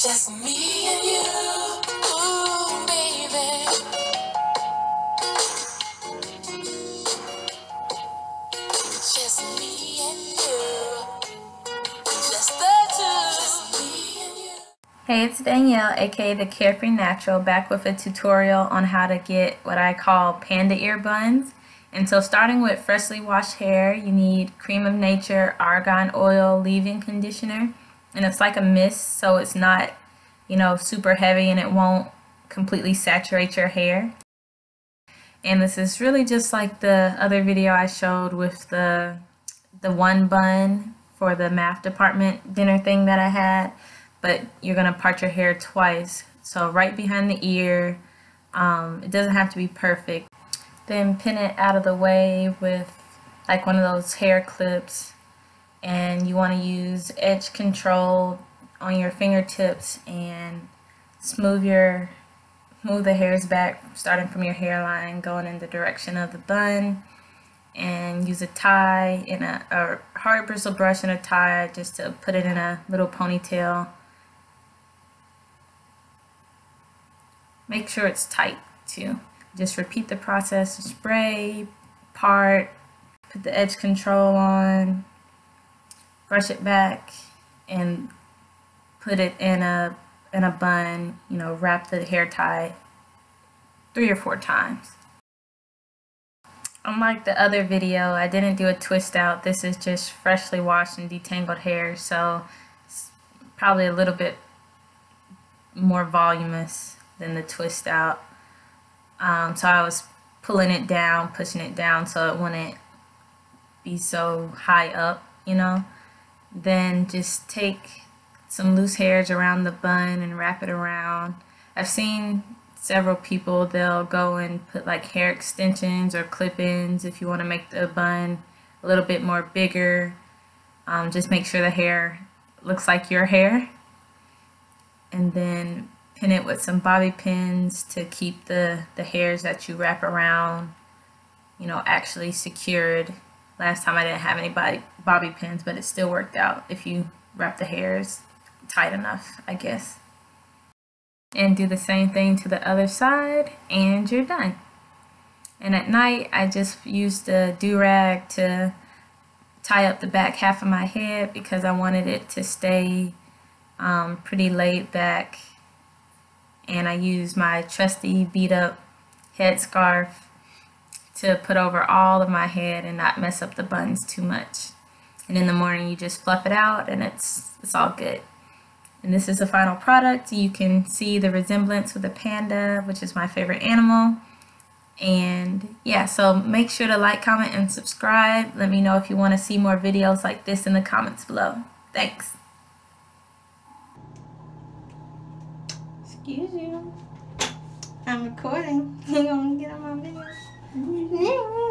just me and you, ooh, baby. Just me and you, just the two, just me and you. Hey, it's Danielle, aka the Carefree Natural, back with a tutorial on how to get what I call panda ear buns. And so starting with freshly washed hair, you need cream of nature, argan oil, leave-in conditioner. And it's like a mist, so it's not, super heavy and it won't completely saturate your hair. And this is really just like the other video I showed with the one bun for the math department dinner thing that I had. But you're going to part your hair twice. So right behind the ear, it doesn't have to be perfect. Then pin it out of the way with like one of those hair clips. And you want to use edge control on your fingertips and smooth the hairs back, starting from your hairline, going in the direction of the bun. And use a tie in a hard bristle brush and a tie just to put it in a little ponytail. Make sure it's tight too. Just repeat the process. Spray, part, put the edge control on, brush it back, and put it in a bun. Wrap the hair tie 3 or 4 times. Unlike the other video, I didn't do a twist out. This is just freshly washed and detangled hair, so it's probably a little bit more voluminous than the twist out. So I was pulling it down, pushing it down so it wouldn't be so high up, Then just take some loose hairs around the bun and wrap it around. I've seen several people, they'll go and put like hair extensions or clip-ins if you want to make the bun a little bit more bigger. Just make sure the hair looks like your hair. And then pin it with some bobby pins to keep the hairs that you wrap around, actually secured. Last time I didn't have any bobby pins, but it still worked out if you wrap the hairs tight enough, I guess. And do the same thing to the other side, and you're done. And at night, I just used a do-rag to tie up the back half of my head because I wanted it to stay pretty laid back. And I used my trusty beat-up headscarf to put over all of my head and not mess up the buns too much. And in the morning, you just fluff it out, and it's all good. And this is the final product. You can see the resemblance with the panda, which is my favorite animal. And yeah, so make sure to like, comment, and subscribe. Let me know if you want to see more videos like this in the comments below. Thanks. Excuse you. I'm recording. You gonna get on my video?